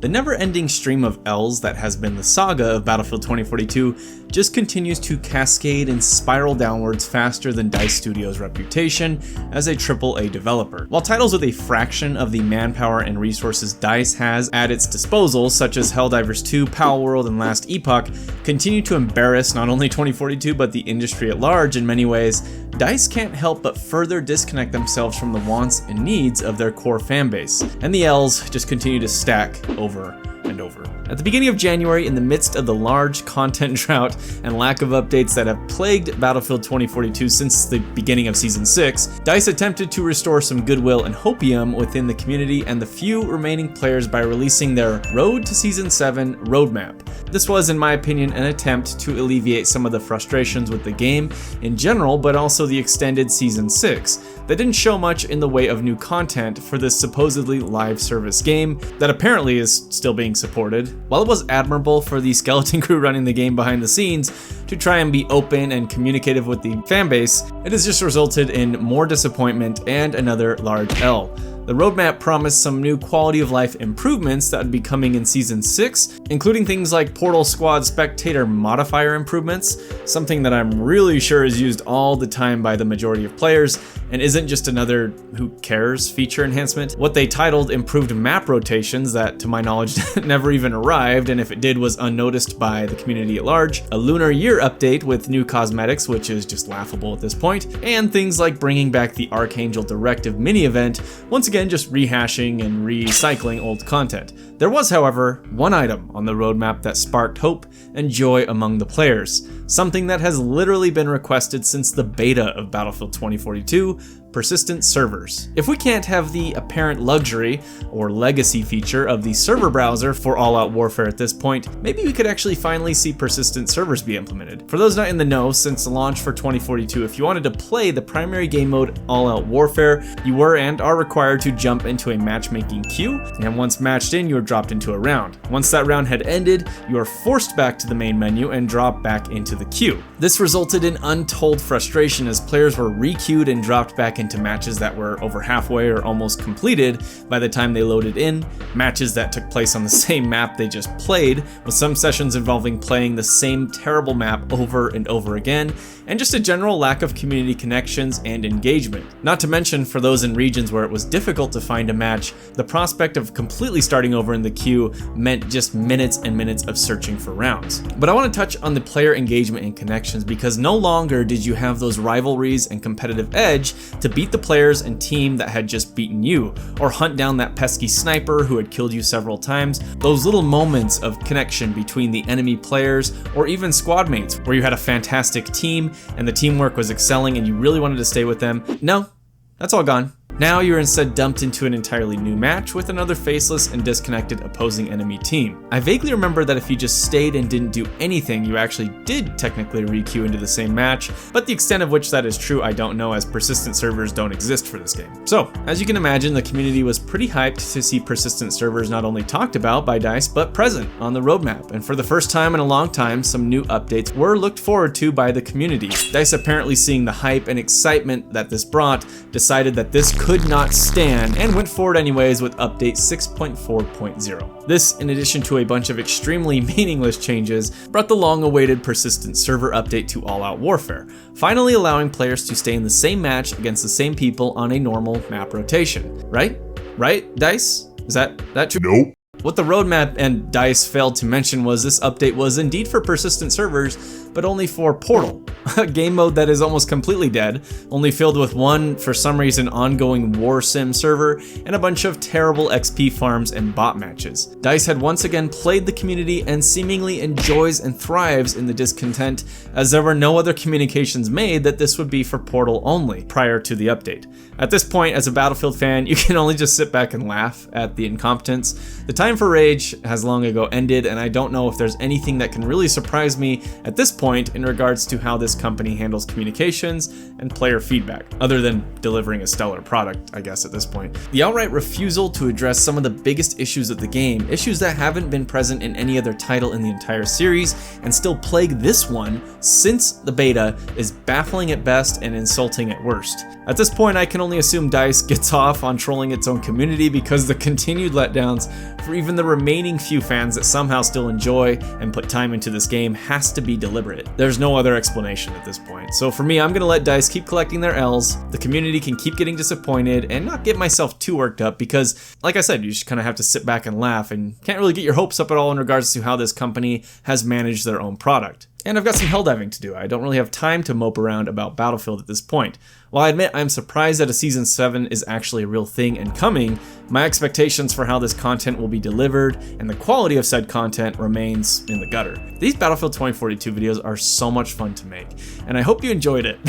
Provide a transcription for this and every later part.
The never-ending stream of L's that has been the saga of Battlefield 2042 just continues to cascade and spiral downwards faster than DICE Studios' reputation as a AAA developer. While titles with a fraction of the manpower and resources DICE has at its disposal, such as Helldivers 2, Palworld, and Last Epoch, continue to embarrass not only 2042 but the industry at large in many ways, DICE can't help but further disconnect themselves from the wants and needs of their core fanbase, and the L's just continue to stack over and over. At the beginning of January, in the midst of the large content drought and lack of updates that have plagued Battlefield 2042 since the beginning of Season 6, DICE attempted to restore some goodwill and hopium within the community and the few remaining players by releasing their Road to Season 7 roadmap. This was, in my opinion, an attempt to alleviate some of the frustrations with the game in general, but also the extended Season 6. That didn't show much in the way of new content for this supposedly live service game that apparently is still being supported. While it was admirable for the skeleton crew running the game behind the scenes to try and be open and communicative with the fanbase, it has just resulted in more disappointment and another large L. The roadmap promised some new quality of life improvements that would be coming in Season 6, including things like Portal Squad spectator modifier improvements, something that I'm really sure is used all the time by the majority of players and isn't just another who cares feature enhancement. What they titled improved map rotations that, to my knowledge, never even arrived, and if it did was unnoticed by the community at large, a Lunar Year update with new cosmetics, which is just laughable at this point, and things like bringing back the Archangel Directive mini-event, once again just rehashing and recycling old content. There was, however, one item on the roadmap that sparked hope and joy among the players, something that has literally been requested since the beta of Battlefield 2042, persistent servers. If we can't have the apparent luxury or legacy feature of the server browser for all-out warfare at this point, maybe we could actually finally see persistent servers be implemented. For those not in the know, since the launch for 2042, if you wanted to play the primary game mode all-out warfare, you were and are required to jump into a matchmaking queue, and once matched in, you were dropped into a round. Once that round had ended, you were forced back to the main menu and dropped back into the queue. This resulted in untold frustration as players were re-queued and dropped back into matches that were over halfway or almost completed by the time they loaded in, matches that took place on the same map they just played, with some sessions involving playing the same terrible map over and over again, and just a general lack of community connections and engagement. Not to mention, for those in regions where it was difficult to find a match, the prospect of completely starting over in the queue meant just minutes and minutes of searching for rounds. But I want to touch on the player engagement and connections, because no longer did you have those rivalries and competitive edge to beat the players and team that had just beaten you, or hunt down that pesky sniper who had killed you several times. Those little moments of connection between the enemy players or even squad mates where you had a fantastic team and the teamwork was excelling and you really wanted to stay with them. No, that's all gone. Now you're instead dumped into an entirely new match with another faceless and disconnected opposing enemy team. I vaguely remember that if you just stayed and didn't do anything, you actually did technically re-queue into the same match, but the extent of which that is true I don't know, as persistent servers don't exist for this game. So, as you can imagine, the community was pretty hyped to see persistent servers not only talked about by DICE, but present on the roadmap, and for the first time in a long time, some new updates were looked forward to by the community. DICE, apparently seeing the hype and excitement that this brought, decided that this could not stand and went forward anyways with update 6.4.0. This, in addition to a bunch of extremely meaningless changes, brought the long-awaited persistent server update to all-out warfare, finally allowing players to stay in the same match against the same people on a normal map rotation. Right? Right, DICE? Is that true? Nope. What the roadmap and DICE failed to mention was this update was indeed for persistent servers, but only for Portal, a game mode that is almost completely dead, only filled with one, for some reason, ongoing war sim server and a bunch of terrible XP farms and bot matches. DICE had once again played the community and seemingly enjoys and thrives in the discontent, as there were no other communications made that this would be for Portal only prior to the update. At this point, as a Battlefield fan, you can only just sit back and laugh at the incompetence. The time for rage has long ago ended, and I don't know if there's anything that can really surprise me at this point in regards to how this company handles communications and player feedback, other than delivering a stellar product, I guess, at this point. The outright refusal to address some of the biggest issues of the game, issues that haven't been present in any other title in the entire series and still plague this one since the beta, is baffling at best and insulting at worst. At this point, I can only assume DICE gets off on trolling its own community, because the continued letdowns for even even the remaining few fans that somehow still enjoy and put time into this game has to be deliberate. There's no other explanation at this point. So for me, I'm gonna let DICE keep collecting their L's, the community can keep getting disappointed, and not get myself too worked up because, like I said, you just kind of have to sit back and laugh and can't really get your hopes up at all in regards to how this company has managed their own product. And I've got some helldiving to do. I don't really have time to mope around about Battlefield at this point. While I admit I'm surprised that a Season 7 is actually a real thing and coming, my expectations for how this content will be delivered and the quality of said content remains in the gutter. These Battlefield 2042 videos are so much fun to make, and I hope you enjoyed it.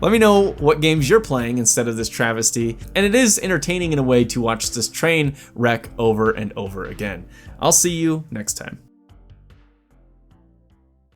Let me know what games you're playing instead of this travesty, and it is entertaining in a way to watch this train wreck over and over again. I'll see you next time.